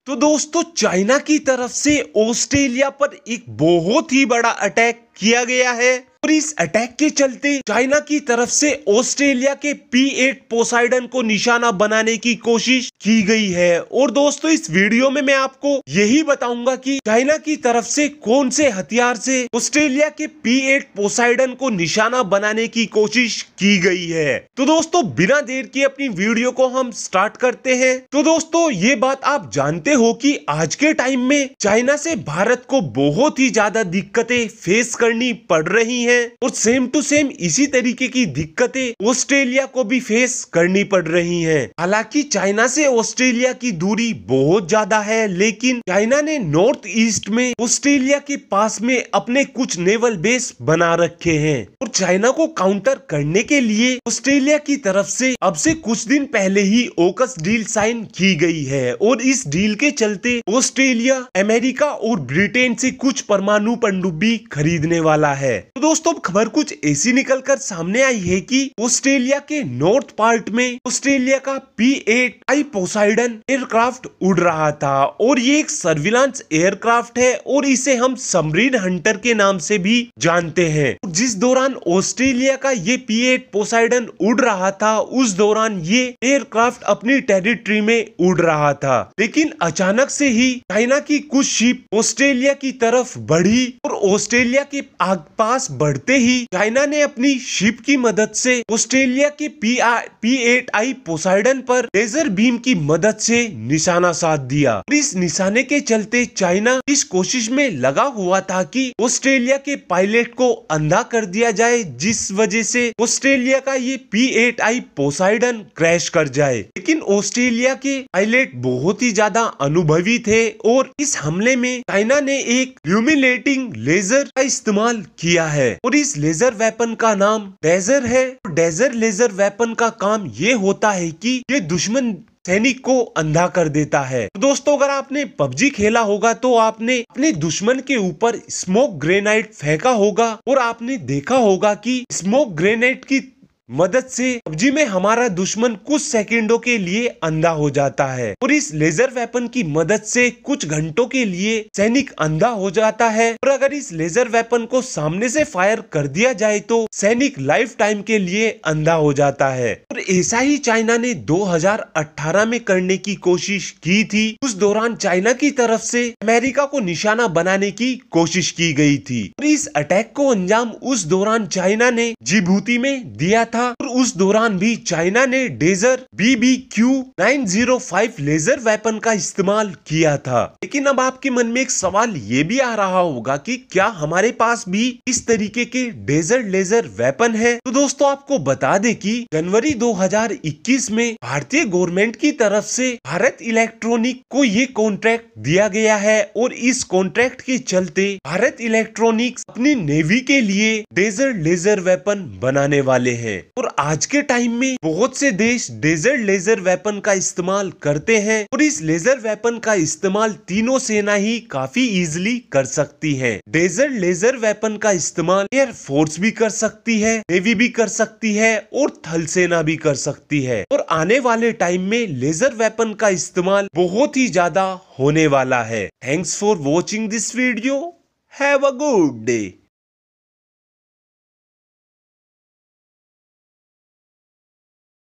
तो दोस्तों चाइना की तरफ से ऑस्ट्रेलिया पर एक बहुत ही बड़ा अटैक किया गया है और इस अटैक के चलते चाइना की तरफ से ऑस्ट्रेलिया के P8 पोसाइडन को निशाना बनाने की कोशिश की गई है। और दोस्तों इस वीडियो में मैं आपको यही बताऊंगा कि चाइना की तरफ से कौन से हथियार से ऑस्ट्रेलिया के P8 पोसाइडन को निशाना बनाने की कोशिश की गई है। तो दोस्तों बिना देर के अपनी वीडियो को हम स्टार्ट करते हैं। तो दोस्तों ये बात आप जानते हो कि आज के टाइम में चाइना से भारत को बहुत ही ज्यादा दिक्कतें फेस करनी पड़ रही हैं और सेम टू सेम इसी तरीके की दिक्कतें ऑस्ट्रेलिया को भी फेस करनी पड़ रही हैं। हालांकि चाइना से ऑस्ट्रेलिया की दूरी बहुत ज्यादा है, लेकिन चाइना ने नॉर्थ ईस्ट में ऑस्ट्रेलिया के पास में अपने कुछ नेवल बेस बना रखे हैं और चाइना को काउंटर करने के लिए ऑस्ट्रेलिया की तरफ से अब से कुछ दिन पहले ही ओकस डील साइन की गई है और इस डील के चलते ऑस्ट्रेलिया अमेरिका और ब्रिटेन से कुछ परमाणु पनडुब्बी खरीदने वाला है। तो दोस्तों खबर कुछ ऐसी निकलकर सामने आई है कि ऑस्ट्रेलिया के नॉर्थ पार्ट में ऑस्ट्रेलिया का P8I पोसाइडन एयरक्राफ्ट उड़ रहा था और ये एक सर्विलांस एयरक्राफ्ट है और इसे हम सबमरीन हंटर के नाम से भी जानते हैं। जिस दौरान ऑस्ट्रेलिया का ये P8 पोसाइडन उड़ रहा था उस दौरान ये एयरक्राफ्ट अपनी टेरिटरी में उड़ रहा था, लेकिन अचानक से ही चाइना की कुछ शिप ऑस्ट्रेलिया की तरफ बढ़ी और ऑस्ट्रेलिया के पास बढ़ते ही चाइना ने अपनी शिप की मदद से ऑस्ट्रेलिया के P8I पोसाइडन पर लेजर बीम की मदद से निशाना साध दिया। और इस निशाने के चलते चाइना इस कोशिश में लगा हुआ था कि ऑस्ट्रेलिया के पायलट को अंधा कर दिया जाए, जिस वजह से ऑस्ट्रेलिया का ये P8I पोसाइडन क्रैश कर जाए। लेकिन ऑस्ट्रेलिया के पायलट बहुत ही ज्यादा अनुभवी थे और इस हमले में चाइना ने एक ल्यूमिनेटिंग लेजर का इस्तेमाल किया है और इस लेजर वेपन का नाम डेजर है। डेजर लेजर वेपन का काम ये होता है कि ये दुश्मन सैनिक को अंधा कर देता है। तो दोस्तों अगर आपने PUBG खेला होगा तो आपने अपने दुश्मन के ऊपर स्मोक ग्रेनाइड फेंका होगा और आपने देखा होगा कि स्मोक ग्रेनाइड की मदद से PUBG में हमारा दुश्मन कुछ सेकंडों के लिए अंधा हो जाता है और इस लेजर वेपन की मदद से कुछ घंटों के लिए सैनिक अंधा हो जाता है। और अगर इस लेजर वेपन को सामने से फायर कर दिया जाए तो सैनिक लाइफ टाइम के लिए अंधा हो जाता है। और ऐसा ही चाइना ने 2018 में करने की कोशिश की थी। उस दौरान चाइना की तरफ से अमेरिका को निशाना बनाने की कोशिश की गई थी और इस अटैक को अंजाम उस दौरान चाइना ने जिबूती में दिया था और उस दौरान भी चाइना ने डेजर BBQ-905 लेजर वेपन का इस्तेमाल किया था। लेकिन अब आपके मन में एक सवाल ये भी आ रहा होगा कि क्या हमारे पास भी इस तरीके के डेजर लेजर वेपन है? तो दोस्तों आपको बता दें कि जनवरी 2021 में भारतीय गवर्नमेंट की तरफ से भारत इलेक्ट्रॉनिक को ये कॉन्ट्रैक्ट दिया गया है और इस कॉन्ट्रैक्ट के चलते भारत इलेक्ट्रॉनिक्स अपनी नेवी के लिए डेजर लेजर वेपन बनाने वाले हैं। और आज के टाइम में बहुत से देश डेजर लेजर वेपन का इस्तेमाल करते हैं और इस लेजर वेपन का इस्तेमाल तीनों सेना ही काफी इजीली कर सकती है। डेजर लेजर वेपन का इस्तेमाल एयर फोर्स भी कर सकती है, नेवी भी कर सकती है और थल सेना भी कर सकती है। और आने वाले टाइम में लेजर वेपन का इस्तेमाल बहुत ही ज्यादा होने वाला है। Thanks for watching this video. Have a good day.